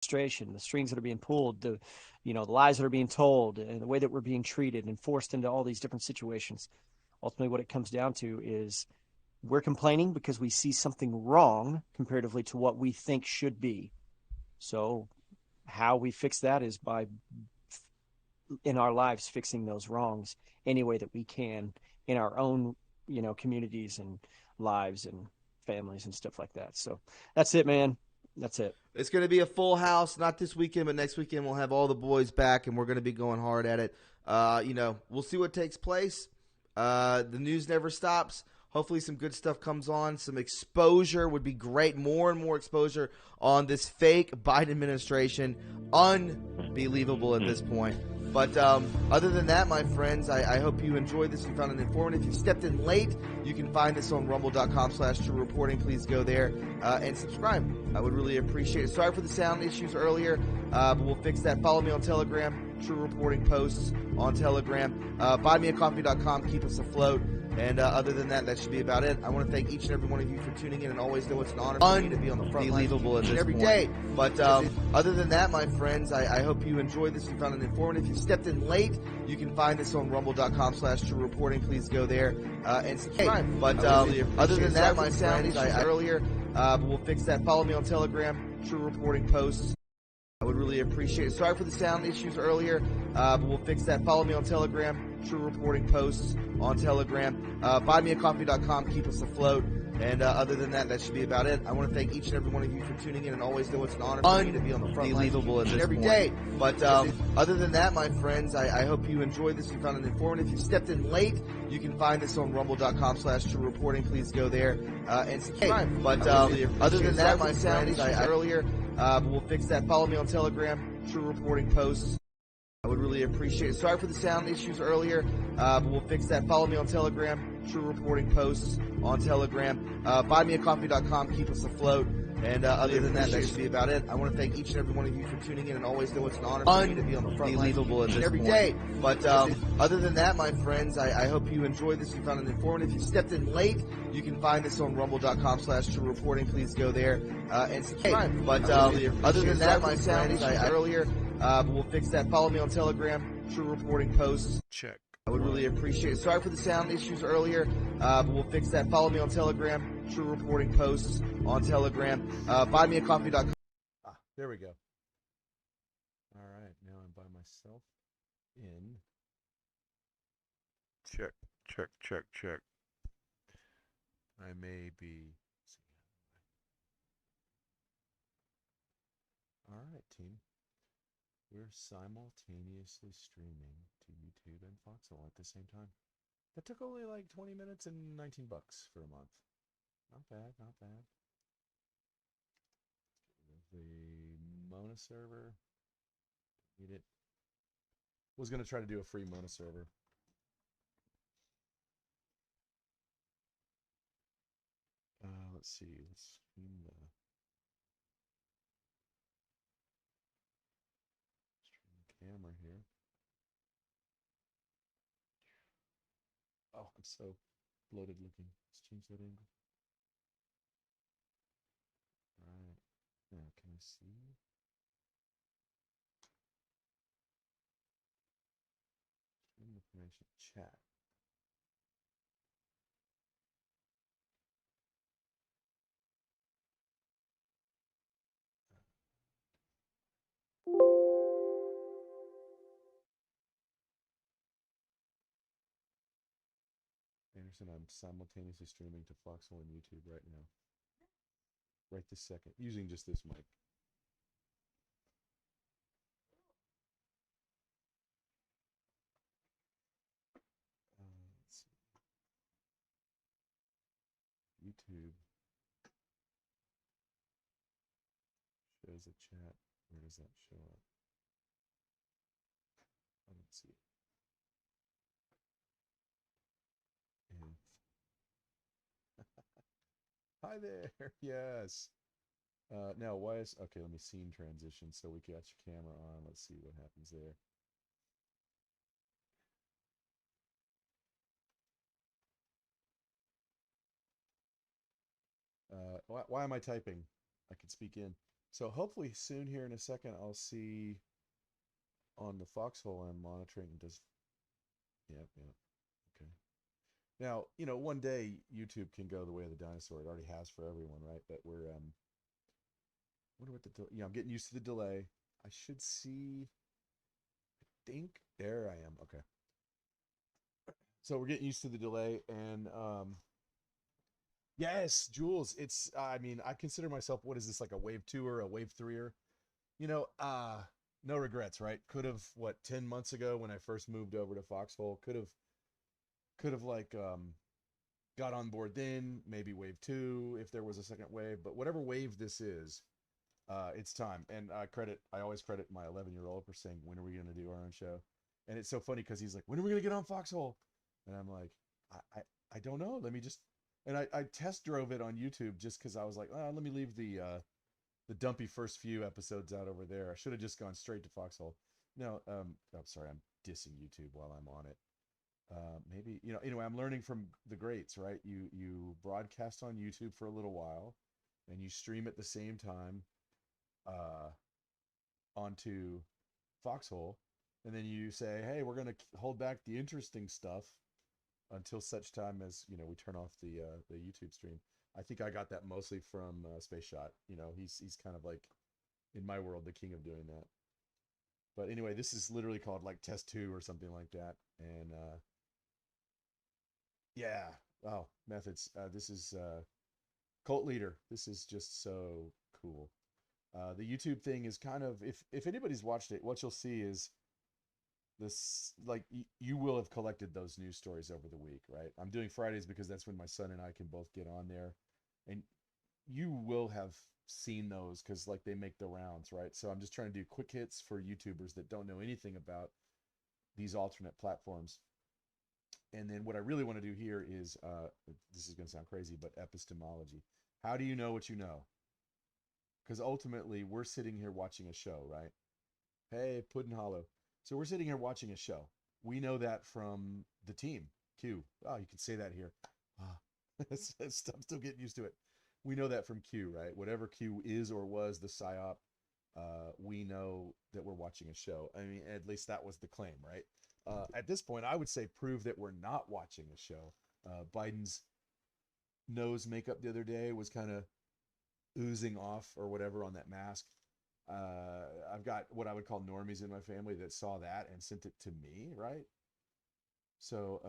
administration, the strings that are being pulled, the lies that are being told, and the way that we're being treated and forced into all these different situations. Ultimately, what it comes down to is we're complaining because we see something wrong comparatively to what we think should be. So how we fix that is by in our lives fixing those wrongs any way that we can in our own communities and lives and families and stuff like that. So that's it, man. That's it. It's going to be a full house, not this weekend, but next weekend we'll have all the boys back, and we're going to be going hard at it. We'll see what takes place. The news never stops. Hopefully some good stuff comes on. Some exposure would be great. More and more exposure on this fake Biden administration. Unbelievable at this point. But other than that, my friends, I hope you enjoyed this. You found it informative. If you stepped in late, you can find this on rumble.com/truereporting. Please go there and subscribe. I would really appreciate it. Sorry for the sound issues earlier, but we'll fix that. Follow me on Telegram, True Reporting posts on Telegram. Buymeacoffee.com. Keep us afloat. And other than that, that should be about it. I want to thank each and every one of you for tuning in, and always know it's an honor for me to be on the front line every day. But other than that, my friends, I hope you enjoyed this. You found it informative. If you stepped in late, you can find this on rumble.com/truereporting. Please go there and subscribe. But other than that, my friends, earlier, we'll fix that. Follow me on Telegram, True Reporting posts. I would really appreciate it. Sorry for the sound issues earlier, but we'll fix that. Follow me on Telegram, True Reporting posts on Telegram. Buymeacoffee.com. Keep us afloat. And other than that, that should be about it. I want to thank each and every one of you for tuning in, and always know it's an honor for me to be on the front line every day. But other than that, my friends, I hope you enjoyed this. You found it informative. If you stepped in late, you can find this on rumble.com/truereporting. Please go there and subscribe. But other than that, my friends, earlier, we'll fix that. Follow me on Telegram, True Reporting posts. I would really appreciate it. Sorry for the sound issues earlier, but we'll fix that. Follow me on Telegram, True Reporting posts on Telegram. Buymeacoffee.com. Keep us afloat. And other than that, that should be about it. I want to thank each and every one of you for tuning in, and always know it's an honor for me to be on the front line every day. But other than that, my friends, I hope you enjoyed this. You found it informative. If you stepped in late, you can find this on rumble.com/truereporting. Please go there and subscribe. But other than that, my friends, earlier, we'll fix that. Follow me on Telegram, True Reporting posts. Check. I would really appreciate it. Sorry for the sound issues earlier, but we'll fix that. Follow me on Telegram, True Reporting posts on Telegram. Buymeacoffee.com. There we go. All right, now I'm by myself in. Check, check, check, check. I may be. All right, team. We're simultaneously streaming to YouTube and Foxhole at the same time. That took only like 20 minutes and $19 for a month. Not bad, not bad. The Mona server. Need it. Was going to try to do a free Mona server. Let's see. Let's stream the camera here. Oh, I'm so bloated looking. Let's change that angle. Alright. Now, can I see? Stream information chat. Anderson, I'm simultaneously streaming to Foxhole and YouTube right now. Right this second, using just this mic. Let's see. YouTube shows a chat. Where does that show up? I don't see it. And hi there. Yes. Now, why is okay? Let me scene transition so we got your camera on. Let's see what happens there. Why am I typing? I can speak in. So hopefully soon here in a second I'll see on the foxhole I'm monitoring. Does yep, yep. Okay. Now, one day YouTube can go the way of the dinosaur. It already has for everyone, right? But we're wonder what I'm getting used to the delay. I should see, I think there I am. Okay. So we're getting used to the delay and yes, Jules, it's I mean, I consider myself, what is this, like a wave 2 or a wave 3er? You know, no regrets, right? Could have, what, 10 months ago when I first moved over to Foxhole, could have like got on board then, maybe wave 2 if there was a second wave, but whatever wave this is, it's time. And I always credit my 11-year-old for saying, when are we going to do our own show? And it's so funny because he's like, when are we going to get on Foxhole? And I'm like, I don't know. Let me just, and I test drove it on YouTube just because I was like, oh, let me leave the dumpy first few episodes out over there. I should have just gone straight to Foxhole. No, I'm sorry, I'm dissing YouTube while I'm on it. Maybe, anyway, I'm learning from the greats, right? You broadcast on YouTube for a little while, and you stream at the same time uh, onto Foxhole, and then you say, "Hey, we're gonna hold back the interesting stuff until such time as we turn off the YouTube stream." I think I got that mostly from Space Shot. He's kind of like, in my world, the king of doing that. But anyway, this is literally called like Test Two or something like that, and yeah, oh, methods. This is Cult Leader. This is just so cool. The YouTube thing is kind of, if anybody's watched it, what you'll see is this, like, you will have collected those news stories over the week, right? I'm doing Fridays because that's when my son and I can both get on there, and you will have seen those because like they make the rounds, right? So I'm just trying to do quick hits for YouTubers that don't know anything about these alternate platforms. And then what I really want to do here is, this is going to sound crazy, but epistemology. How do you know what you know? Because ultimately we're sitting here watching a show, right? Hey, Puddin Hollow. So we're sitting here watching a show. We know that from the team, Q. Oh, you can say that here. Ah, I'm still getting used to it. We know that from Q, right? Whatever Q is or was the psyop, we know that we're watching a show. I mean, at least that was the claim, right? At this point, I would say prove that we're not watching a show. Biden's nose makeup the other day was kind of oozing off or whatever on that mask. I've got what I would call normies in my family that saw that and sent it to me, right? So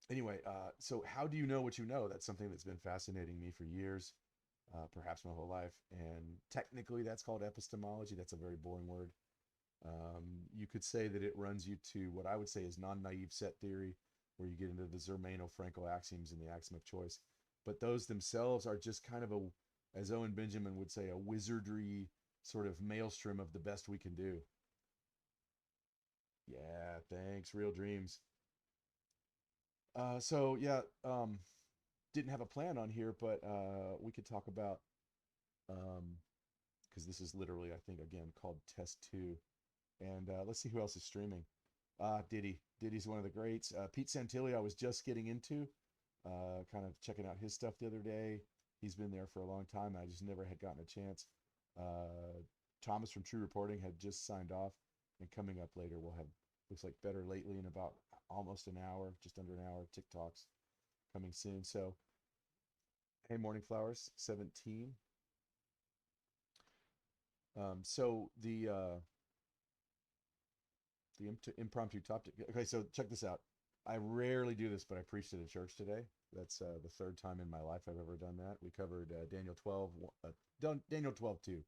anyway, so how do you know what you know? That's something that's been fascinating me for years, perhaps my whole life. And technically, that's called epistemology. That's a very boring word. You could say that it runs you to what I would say is non-naive set theory, where you get into the Zermano-Frankel axioms and the axiom of choice. But those themselves are just kind of a, as Owen Benjamin would say, a wizardry sort of maelstrom of the best we can do. Yeah, thanks. Real dreams. So yeah, didn't have a plan on here, but we could talk about, because this is literally, I think, again called Test Two, and let's see who else is streaming. Diddy. Diddy's one of the greats. Pete Santilli, I was just getting into, kind of checking out his stuff the other day. He's been there for a long time. I just never had gotten a chance. Thomas from True Reporting had just signed off, and coming up later, we'll have, looks like, Better Lately in about almost an hour, just under an hour. TikToks coming soon. So, hey, Morning Flowers 17. So the impromptu topic. Okay, so check this out. I rarely do this, but I preached at a church today. That's the third time in my life I've ever done that. We covered Daniel 12, Daniel 12:2.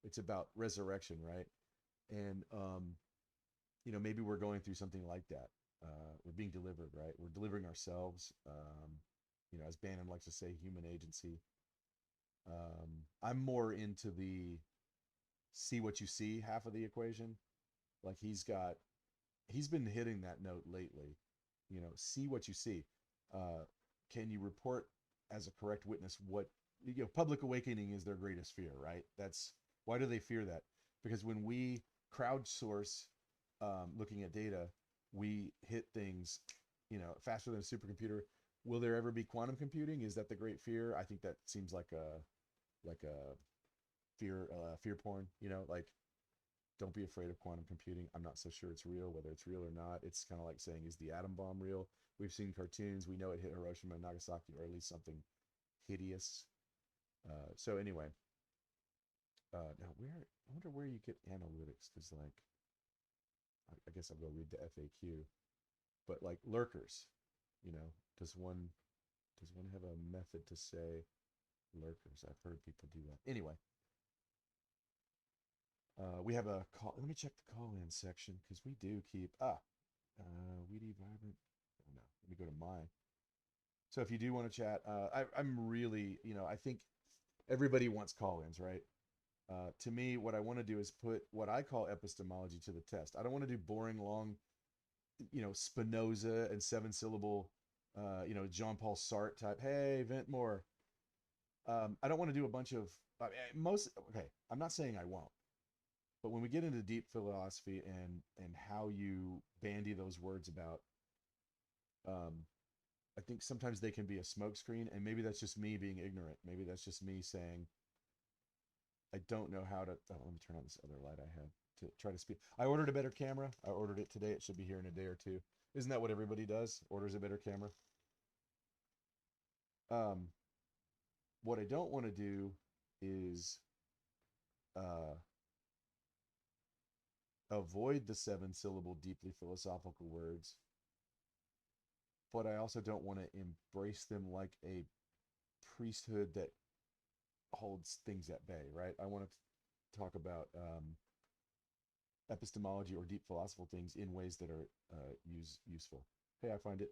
It's about resurrection, right? And maybe we're going through something like that. We're being delivered, right? We're delivering ourselves. As Bannon likes to say, human agency. I'm more into the see what you see half of the equation. Like he's been hitting that note lately. See what you see. Can you report as a correct witness what, public awakening is their greatest fear, right? That's why do they fear that? Because when we crowdsource, looking at data, we hit things, faster than a supercomputer. Will there ever be quantum computing? Is that the great fear? I think that seems like a fear porn. You know, like don't be afraid of quantum computing. I'm not so sure it's real, whether it's real or not. It's kind of like saying, is the atom bomb real? We've seen cartoons. We know it hit Hiroshima and Nagasaki, or at least something hideous. So anyway, now I wonder where you get analytics, because like I guess I'll go read the FAQ. But like lurkers, you know, does one have a method to say lurkers? I've heard people do that. Anyway, we have a call. Let me check the call-in section because we do keep Weedy Vibrant. Oh no, let me go to my. So if you do want to chat, I'm really, I think everybody wants call-ins, right? To me, what I want to do is put what I call epistemology to the test. I don't want to do boring, long, Spinoza and seven-syllable, Jean-Paul Sartre type. Hey, Ventmore. I don't want to do a bunch of okay. I'm not saying I won't, but when we get into deep philosophy and how you bandy those words about, I think sometimes they can be a smokescreen, and maybe that's just me being ignorant. Maybe that's just me saying I don't know how to. Oh, let me turn on this other light I have to try to speak. I ordered a better camera. I ordered it today. It should be here in a day or two. Isn't that what everybody does? Orders a better camera. Um, what I don't want to do is uh, avoid the seven-syllable, deeply philosophical words, but I also don't want to embrace them like a priesthood that holds things at bay, right? I want to talk about epistemology or deep philosophical things in ways that are useful. Hey, I find it.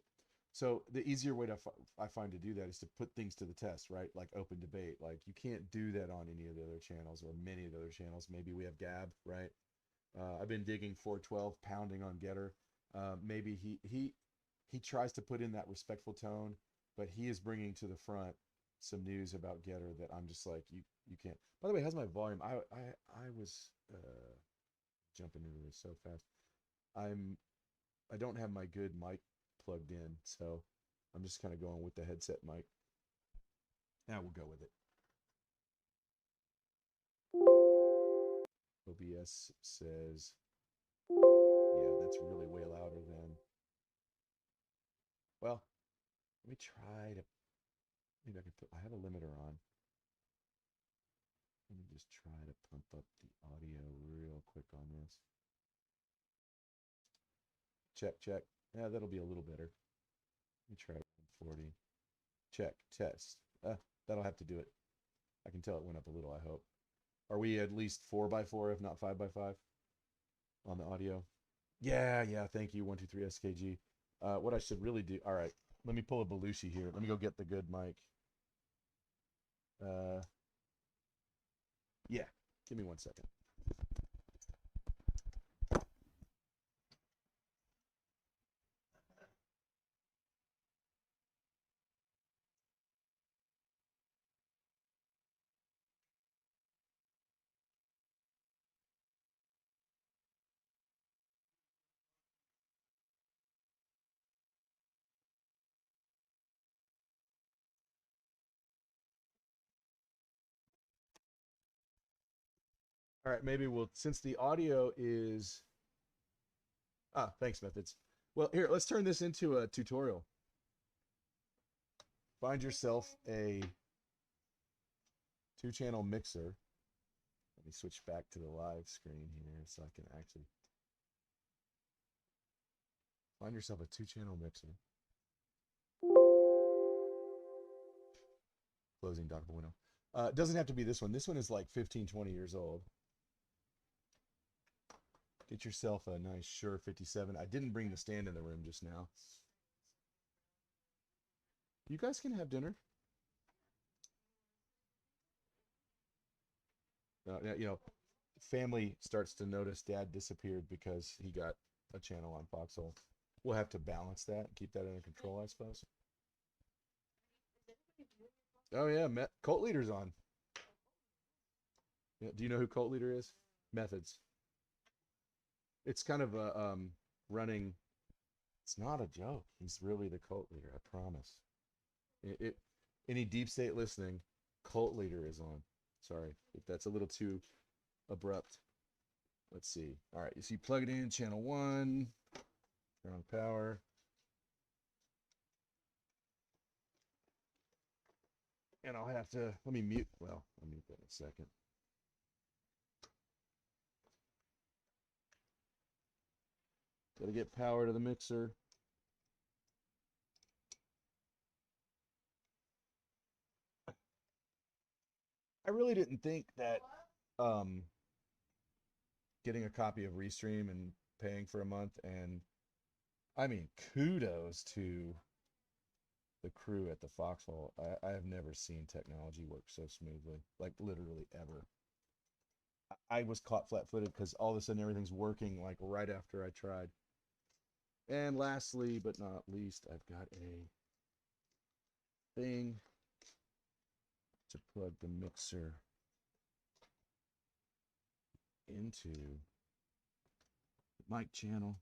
So the easier way I find to do that is to put things to the test, right? Like open debate. Like you can't do that on any of the other channels or many of the other channels. Maybe we have Gab, right? I've been digging 412, pounding on Getter. Maybe he tries to put in that respectful tone, but he is bringing to the front some news about Getter that I'm just like you can't. By the way, how's my volume? I was jumping into this so fast. I don't have my good mic plugged in, so I'm just kind of going with the headset mic. Now we'll go with it. OBS says, yeah, that's really way louder than. Well, let me try to. Maybe I can put. I have a limiter on. Let me just try to pump up the audio real quick on this. Check, check. Yeah, that'll be a little better. Let me try 140. Check, test. That'll have to do it. I can tell it went up a little, I hope. Are we at least 4x4, if not 5x5 on the audio? Yeah, thank you, 123 SKG. What I should really do, all right, let me pull a Belushi here. Let me go get the good mic. Yeah, give me 1 second. All right, maybe we'll, since the audio is, thanks, Methods. Well, here, let's turn this into a tutorial. Find yourself a 2-channel mixer. Let me switch back to the live screen here so I can actually find yourself a 2-channel mixer. Closing Dr. Bueno. It doesn't have to be this one. This one is like 15, 20 years old. Get yourself a nice Shure 57. I didn't bring the stand in the room just now. You guys can have dinner. Family starts to notice Dad disappeared because he got a channel on Foxhole. We'll have to balance that and keep that under control, I suppose. Oh yeah, Cult Leader's on. Yeah, do you know who Cult Leader is? Methods. It's kind of a running. It's not a joke. He's really the Cult Leader. I promise. Any deep state listening, Cult Leader is on. Sorry if that's a little too abrupt. Let's see. All right, you see, plug it in, channel 1, turn on power. And I'll have to, let me mute, well, I'll mute that in a second. Gotta get power to the mixer. I really didn't think that getting a copy of Restream and paying for a month, and I mean, kudos to the crew at the Foxhole. I have never seen technology work so smoothly, like literally ever. I was caught flat-footed because all of a sudden everything's working like right after I tried. And lastly, but not least, I've got a thing to plug the mixer into the mic channel.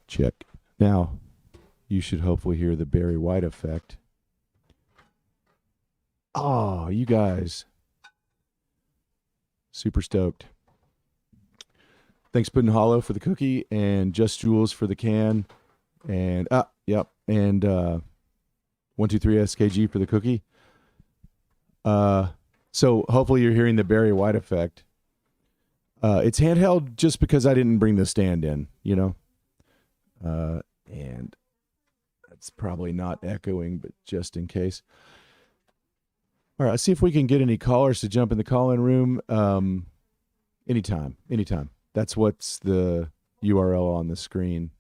Check. Now, you should hopefully hear the Barry White effect. Oh, you guys. Super stoked. Thanks, Puddin' Hollow, for the cookie, and Just Jules for the can, and yep, and 123 SKG for the cookie. So hopefully you're hearing the Barry White effect. It's handheld just because I didn't bring the stand in, you know, and that's probably not echoing, but just in case. All right, let's see if we can get any callers to jump in the call-in room. Anytime. That's what's the URL on the screen.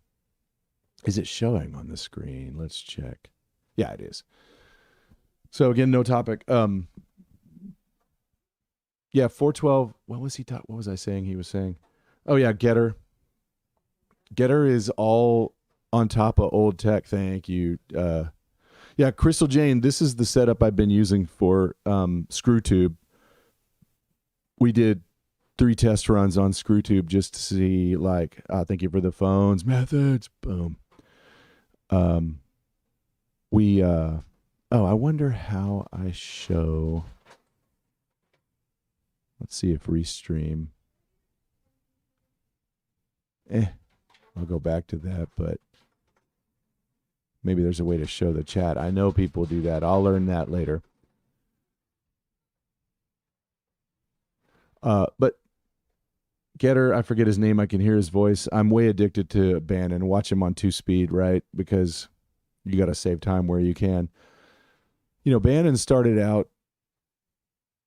Is it showing on the screen? Let's check. Yeah, it is. So again, no topic. Yeah, 412. What was I saying? He was saying, oh yeah, Getter. Getter is all on top of old tech. Thank you. Yeah, Crystal Jane, this is the setup I've been using for ScrewTube. We did 3 test runs on ScrewTube just to see, like, thank you for the phones, methods, boom. I wonder how I show. Let's see if Restream. I'll go back to that, but maybe there's a way to show the chat. I know people do that. I'll learn that later. But Getter, I forget his name. I can hear his voice. I'm way addicted to Bannon. Watch him on 2-speed, right? Because you got to save time where you can. You know, Bannon started out,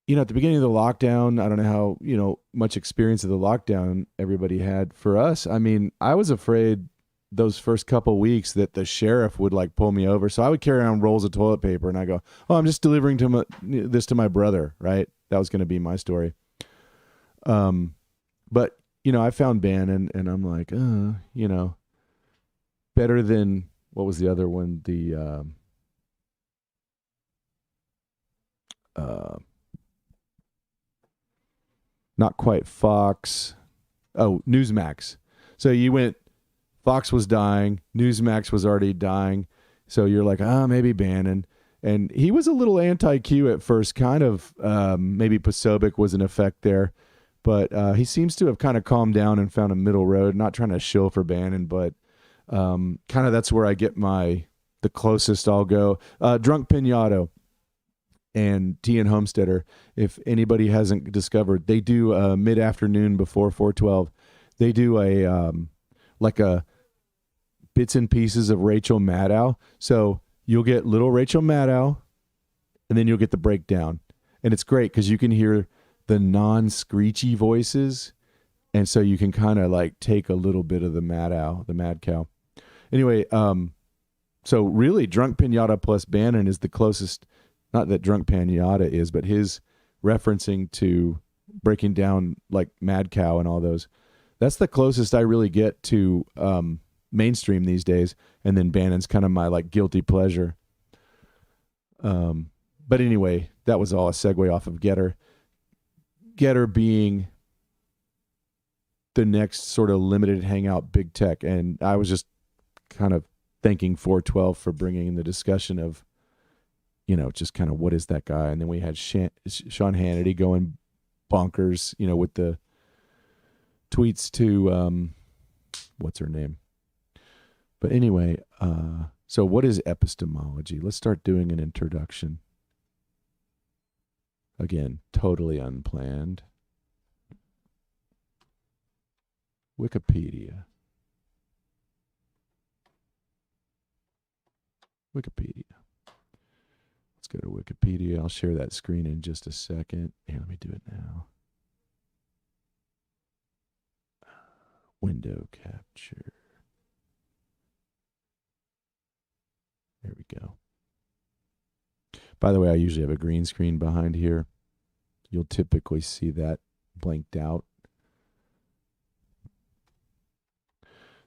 you know, at the beginning of the lockdown. I don't know how, you know, much experience of the lockdown everybody had. For us, I mean, I was afraid those first couple weeks that the sheriff would like pull me over. So I would carry around rolls of toilet paper and I go, oh, I'm just delivering this to my brother, right? That was going to be my story. But, you know, I found Bannon and I'm like, you know, better than, what was the other one? The, not quite Fox. Oh, Newsmax. So you went, Fox was dying, Newsmax was already dying. So you're like, maybe Bannon. And he was a little anti-Q at first, kind of, maybe Posobiec was an effect there. But he seems to have kind of calmed down and found a middle road, not trying to shill for Bannon, but kind of that's where I get the closest I'll go. Drunk Pinato and T and Homesteader, if anybody hasn't discovered, they do mid-afternoon before 412. They do a bits and pieces of Rachel Maddow. So you'll get little Rachel Maddow, and then you'll get the breakdown. And it's great because you can hear the non-screechy voices, and so you can kind of like take a little bit of the Maddow, the Mad Cow. Anyway, so really Drunk Pinata plus Bannon is the closest. Not that Drunk Pinata is, but his referencing to breaking down like Mad Cow and all those. That's the closest I really get to mainstream these days. And then Bannon's kind of my like guilty pleasure. But anyway, that was all a segue off of Getter. Getter being the next sort of limited hangout big tech. And I was just kind of thanking 412 for bringing in the discussion of, just kind of what is that guy? And then we had Sean Hannity going bonkers, with the tweets to, what's her name? But anyway, so what is epistemology? Let's start doing an introduction. Again, totally unplanned. Wikipedia. Let's go to Wikipedia. I'll share that screen in just a second. Here, let me do it now. Window capture. There we go. By the way, I usually have a green screen behind here. You'll typically see that blanked out.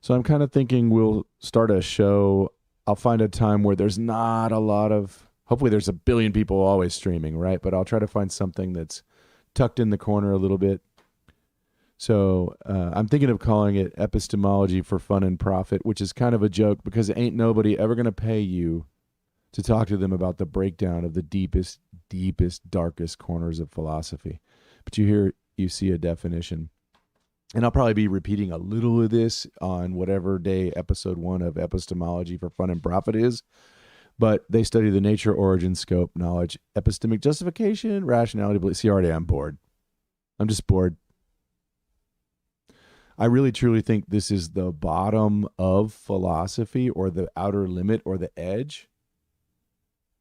So I'm kind of thinking we'll start a show. I'll find a time where there's not a lot of, hopefully there's a billion people always streaming, right? But I'll try to find something that's tucked in the corner a little bit. So I'm thinking of calling it Epistemology for Fun and Profit, which is kind of a joke because ain't nobody ever going to pay you to talk to them about the breakdown of the deepest, darkest corners of philosophy. But you see a definition. And I'll probably be repeating a little of this on whatever day episode 1 of Epistemology for Fun and Profit is. But they study the nature, origin, scope, knowledge, epistemic justification, rationality, belief. See, already I'm bored. I'm just bored. I really truly think this is the bottom of philosophy or the outer limit or the edge.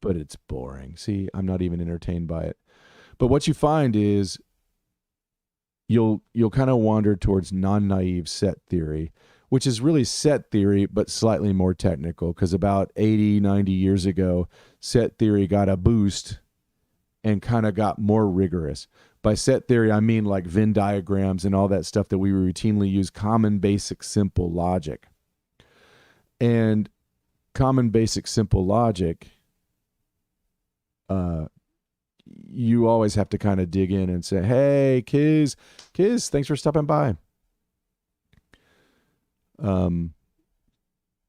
But it's boring. See, I'm not even entertained by it. But what you find is you'll kind of wander towards non-naive set theory, which is really set theory, but slightly more technical, because about 80, 90 years ago, set theory got a boost and kind of got more rigorous. By set theory, I mean like Venn diagrams and all that stuff that we routinely use, common, basic, simple logic. And common, basic, simple logic, you always have to kind of dig in and say, hey, Kiz, thanks for stopping by.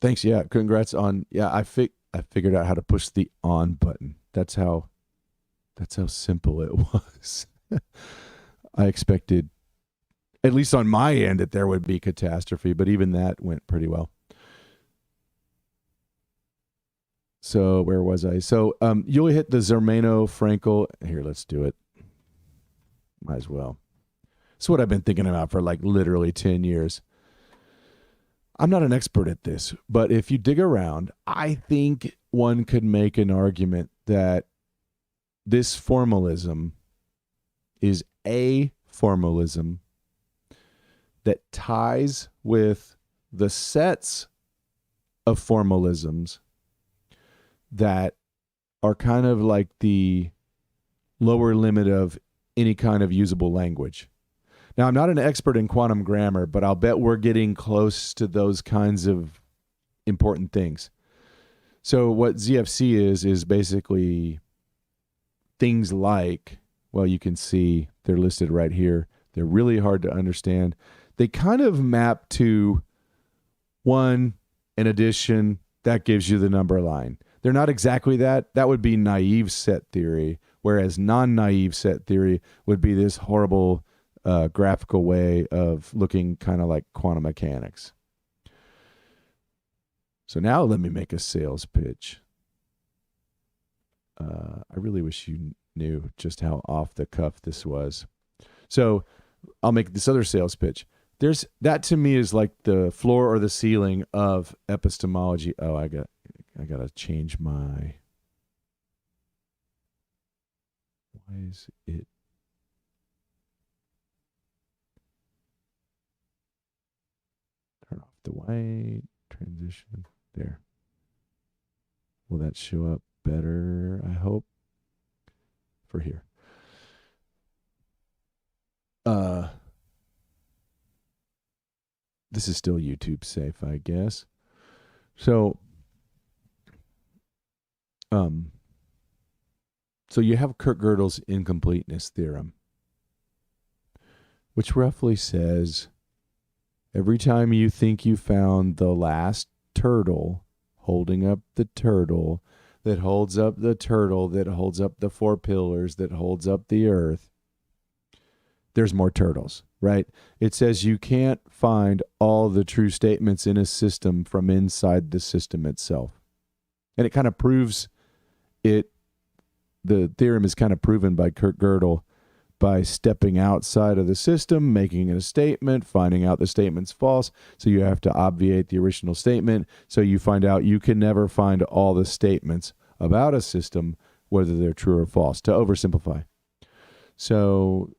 Thanks. Yeah. Congrats on, I figured out how to push the on button. That's how simple it was. I expected, at least on my end, that there would be catastrophe, but even that went pretty well. So where was I? So you'll hit the Zermano Frankel. Here, let's do it. Might as well. It's what I've been thinking about for like literally 10 years. I'm not an expert at this, but if you dig around, I think one could make an argument that this formalism is a formalism that ties with the sets of formalisms that are kind of like the lower limit of any kind of usable language. Now, I'm not an expert in quantum grammar, but I'll bet we're getting close to those kinds of important things. So what ZFC is basically things like, well, you can see they're listed right here. They're really hard to understand. They kind of map to 1, in addition, that gives you the number line. They're not exactly that. That would be naive set theory, whereas non-naive set theory would be this horrible graphical way of looking kind of like quantum mechanics. So now let me make a sales pitch. I really wish you knew just how off the cuff this was. So I'll make this other sales pitch. That to me is like the floor or the ceiling of epistemology. Oh, I gotta change my. Why is it? Turn off the white transition. There. Will that show up better? I hope. For here. This is still YouTube safe, I guess. So So you have Kurt Gödel's incompleteness theorem, which roughly says every time you think you found the last turtle holding up the turtle that holds up the turtle that holds up the four pillars that holds up the earth, there's more turtles, right? It says you can't find all the true statements in a system from inside the system itself. And it kind of proves it. The theorem is kind of proven by Kurt Gödel by stepping outside of the system, making a statement, finding out the statement's false. So you have to obviate the original statement. So you find out you can never find all the statements about a system, whether they're true or false, to oversimplify. So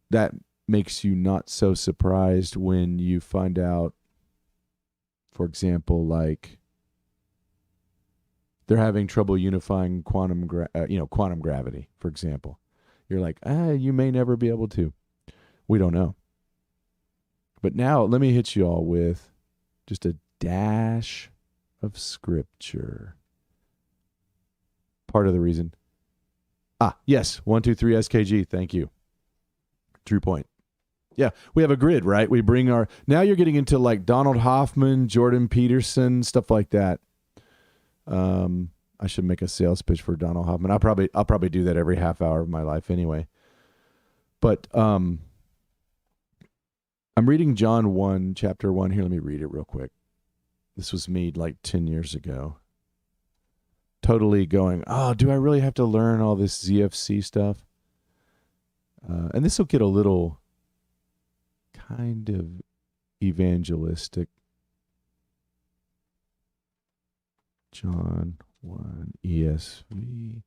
that makes you not so surprised when you find out, for example, like they're having trouble unifying quantum gravity, for example. You're like, you may never be able to. We don't know. But now let me hit you all with just a dash of scripture. Part of the reason. Yes, 123 SKG. Thank you. True point. Yeah, we have a grid, right? We bring our. Now you're getting into like Donald Hoffman, Jordan Peterson, stuff like that. I should make a sales pitch for Donald Hoffman. I'll probably do that every half hour of my life anyway. But I'm reading John 1, chapter 1. Here, let me read it real quick. This was me like 10 years ago. Totally going, do I really have to learn all this ZFC stuff? And this will get a little kind of evangelistic. John 1 ESV.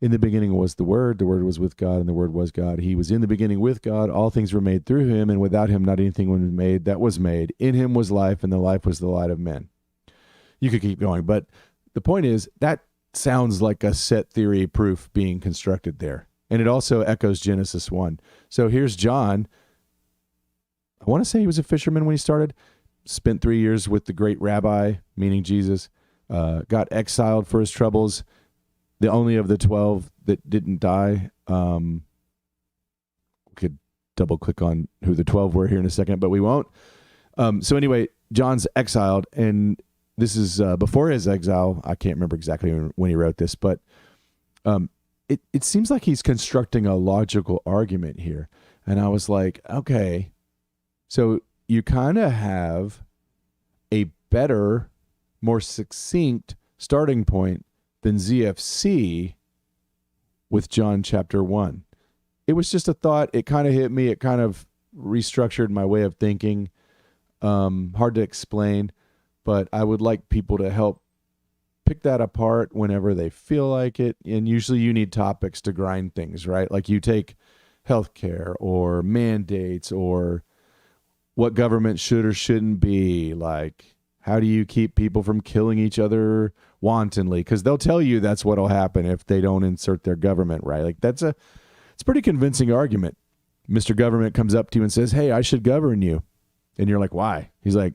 In the beginning was the Word was with God, and the Word was God. He was in the beginning with God. All things were made through him, and without him not anything was made that was made. In him was life, and the life was the light of men. You could keep going, but the point is that sounds like a set theory proof being constructed there. And it also echoes Genesis 1. So here's John. I want to say he was a fisherman when he started. Spent 3 years with the great rabbi, meaning Jesus. Got exiled for his troubles. The only of the 12 that didn't die. We could double click on who the 12 were here in a second, but we won't. So anyway, John's exiled, and this is before his exile. I can't remember exactly when he wrote this, but it seems like he's constructing a logical argument here. And I was like, okay, so you kind of have a better, more succinct starting point than ZFC with John chapter 1. It was just a thought. It kind of hit me. It kind of restructured my way of thinking. Hard to explain, but I would like people to help pick that apart whenever they feel like it. And usually you need topics to grind things, right? Like you take healthcare or mandates or what government should or shouldn't be. Like, how do you keep people from killing each other wantonly? Because they'll tell you that's what will happen if they don't insert their government, right? Like it's a pretty convincing argument. Mr. Government comes up to you and says, hey, I should govern you. And you're like, why? He's like,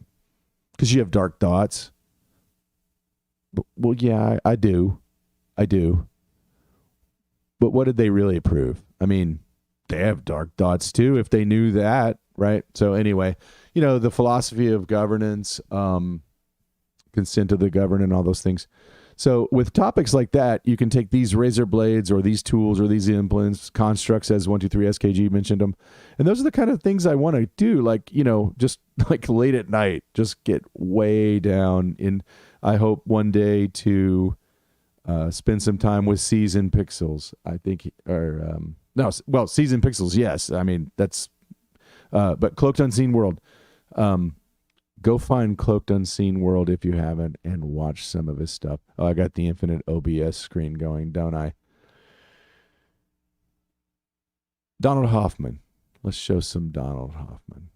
because you have dark thoughts. Well, yeah, I do. But what did they really prove? I mean, they have dark thoughts too, if they knew that, right? So anyway, the philosophy of governance, consent of the governed and all those things. So with topics like that, you can take these razor blades or these tools or these implements, constructs, as 123 SKG mentioned them. And those are the kind of things I want to do, like, just like late at night, just get way down in. I hope one day to spend some time with Season Pixels. I think, Season Pixels, yes. I mean, that's, but Cloaked Unseen World. Go find Cloaked Unseen World if you haven't and watch some of his stuff. Oh, I got the infinite OBS screen going, don't I? Donald Hoffman. Let's show some Donald Hoffman.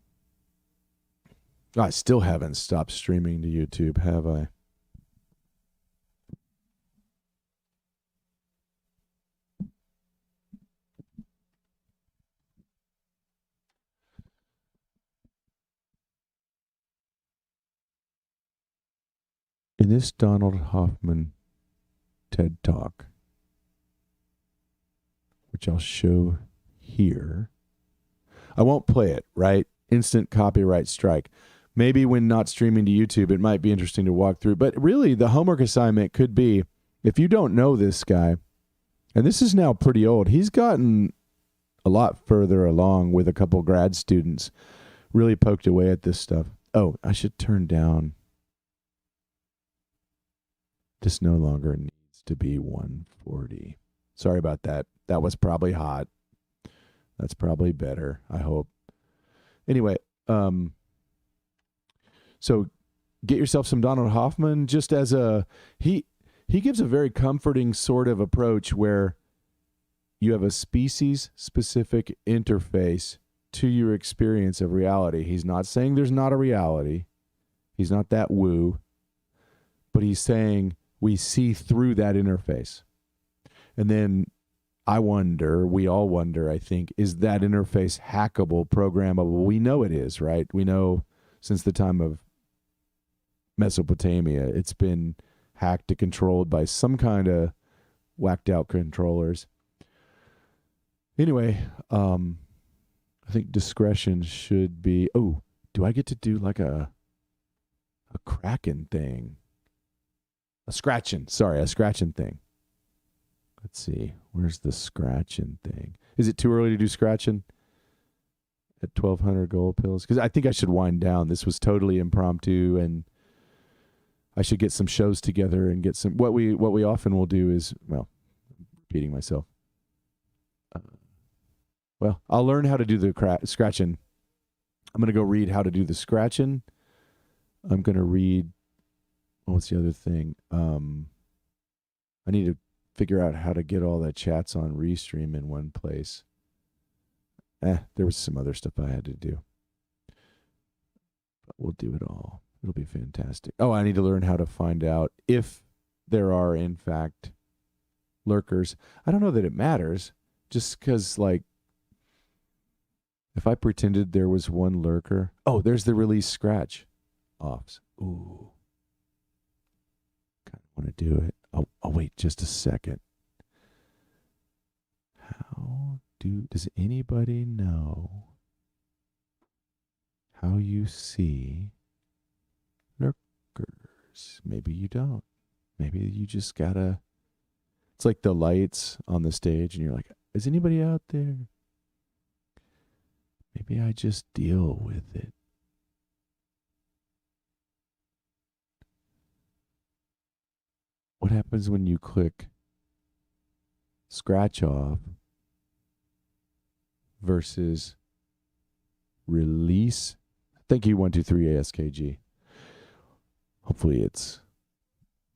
I still haven't stopped streaming to YouTube, have I? In this Donald Hoffman TED Talk, which I'll show here. I won't play it, right? Instant copyright strike. Maybe when not streaming to YouTube, it might be interesting to walk through. But really, the homework assignment could be, if you don't know this guy, and this is now pretty old, he's gotten a lot further along with a couple grad students, really poked away at this stuff. Oh, I should turn down. This no longer needs to be 140. Sorry about that. That was probably hot. That's probably better, I hope. Anyway, so get yourself some Donald Hoffman just as he gives a very comforting sort of approach where you have a species-specific interface to your experience of reality. He's not saying there's not a reality. He's not that woo. But he's saying we see through that interface. And then we all wonder, I think, is that interface hackable, programmable? We know it is, right? We know since the time of Mesopotamia, it's been hacked and controlled by some kind of whacked out controllers. Anyway, I think discretion should be, oh, do I get to do like a Kraken thing? A scratching thing. Let's see. Where's the scratching thing? Is it too early to do scratching at 1,200 gold pills? Because I think I should wind down. This was totally impromptu, and I should get some shows together and get some. What we often will do is, well, repeating myself. Well, I'll learn how to do the scratching. I'm going to go read how to do the scratching. I'm going to read. What's the other thing? I need to figure out how to get all the chats on Restream in one place. There was some other stuff I had to do. But we'll do it all. It'll be fantastic. Oh, I need to learn how to find out if there are, in fact, lurkers. I don't know that it matters, just because, like, if I pretended there was one lurker. Oh, there's the release scratch offs. Ooh. Kind of want to do it. Oh, wait just a second. Does anybody know how you see lurkers? Maybe you don't. Maybe you just gotta, it's like the lights on the stage and you're like, is anybody out there? Maybe I just deal with it. What happens when you click scratch off versus release? Thank you, 123 ASKG. Hopefully it's,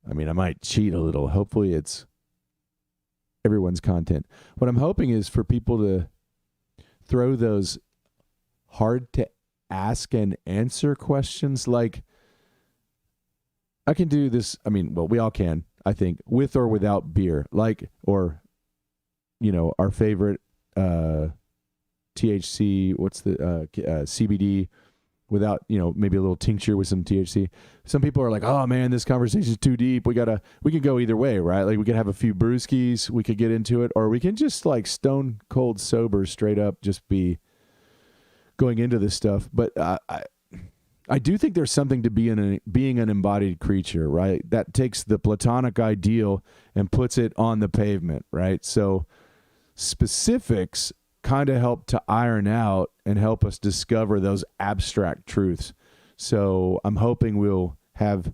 I might cheat a little. Hopefully it's everyone's content. What I'm hoping is for people to throw those hard to ask and answer questions like, I can do this. We all can, I think, with or without beer, or, our favorite THC, what's the CBD, without, maybe a little tincture with some THC. Some people are like, oh man, this conversation is too deep. We can go either way, right? Like we could have a few brewskis, we could get into it, or we can just like stone cold sober, straight up, just be going into this stuff. But I do think there's something to being an embodied creature, right? That takes the Platonic ideal and puts it on the pavement, right? So specifics kind of help to iron out and help us discover those abstract truths. So I'm hoping we'll have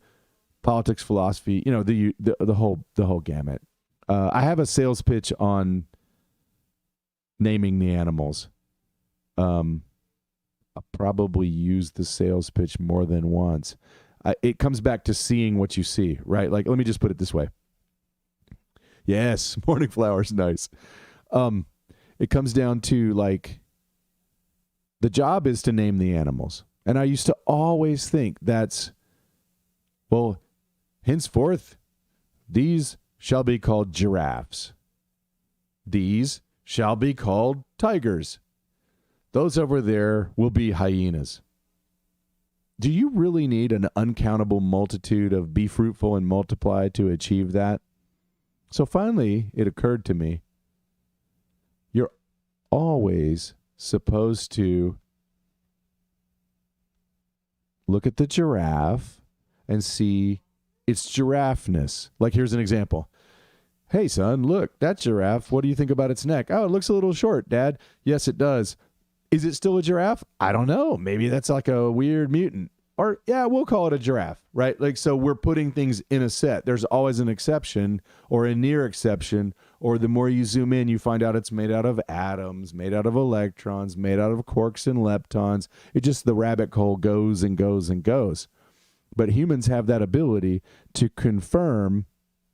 politics, philosophy, the whole gamut. I have a sales pitch on naming the animals. I'll probably use the sales pitch more than once. It comes back to seeing what you see, right? Like, let me just put it this way. Yes, morning flowers, nice. It comes down to, like, the job is to name the animals. And I used to always think that's, well, henceforth, these shall be called giraffes. These shall be called tigers. Those over there will be hyenas. Do you really need an uncountable multitude of be fruitful and multiply to achieve that? So finally, it occurred to me, always supposed to look at the giraffe and see its giraffeness. Like, here's an example. Hey, son, look, that giraffe, what do you think about its neck? Oh, it looks a little short, Dad. Yes, it does. Is it still a giraffe? I don't know. Maybe that's like a weird mutant. Or, yeah, we'll call it a giraffe, right? Like, so we're putting things in a set. There's always an exception or a near exception, or the more you zoom in, you find out it's made out of atoms, made out of electrons, made out of quarks and leptons. It just, the rabbit hole goes and goes and goes. But humans have that ability to confirm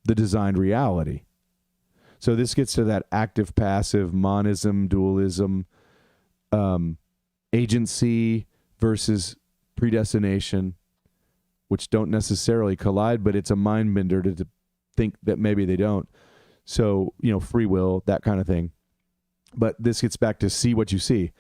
the designed reality. So this gets to that active passive monism, dualism, agency versus predestination, which don't necessarily collide, but it's a mind bender to think that maybe they don't. So, free will, that kind of thing. But this gets back to see what you see.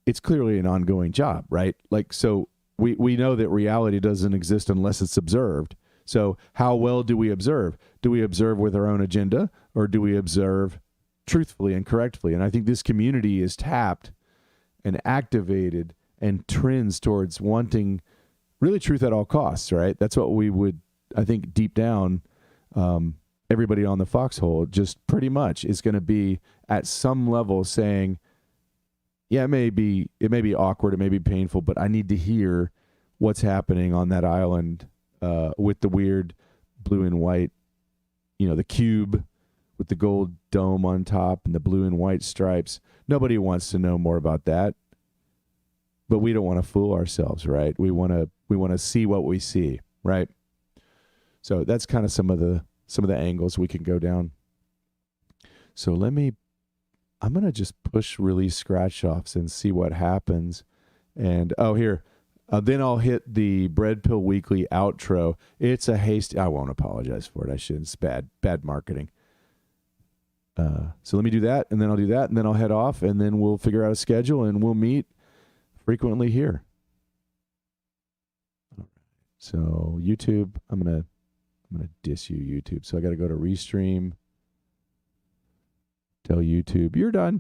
It's clearly an ongoing job, right? Like, so we know that reality doesn't exist unless it's observed. So how well do we observe? Do we observe with our own agenda, or do we observe truthfully and correctly? And I think this community is tapped and activated and trends towards wanting really truth at all costs, right? That's what we would, I think, deep down, everybody on the foxhole just pretty much is going to be at some level saying, yeah, it may be awkward, it may be painful, but I need to hear what's happening on that island with the weird blue and white, the cube with the gold dome on top and the blue and white stripes. Nobody wants to know more about that, but we don't want to fool ourselves, right? We want to see what we see, right? So that's kind of some of the angles we can go down. So I'm going to just push release scratch offs and see what happens. And here. Then I'll hit the Bread Pill Weekly outro. It's a hasty. I won't apologize for it. I shouldn't. It's bad marketing. So let me do that, and then I'll do that, and then I'll head off, and then we'll figure out a schedule, and we'll meet frequently here. So YouTube, I'm gonna diss you, YouTube. So I got to go to Restream. Tell YouTube you're done.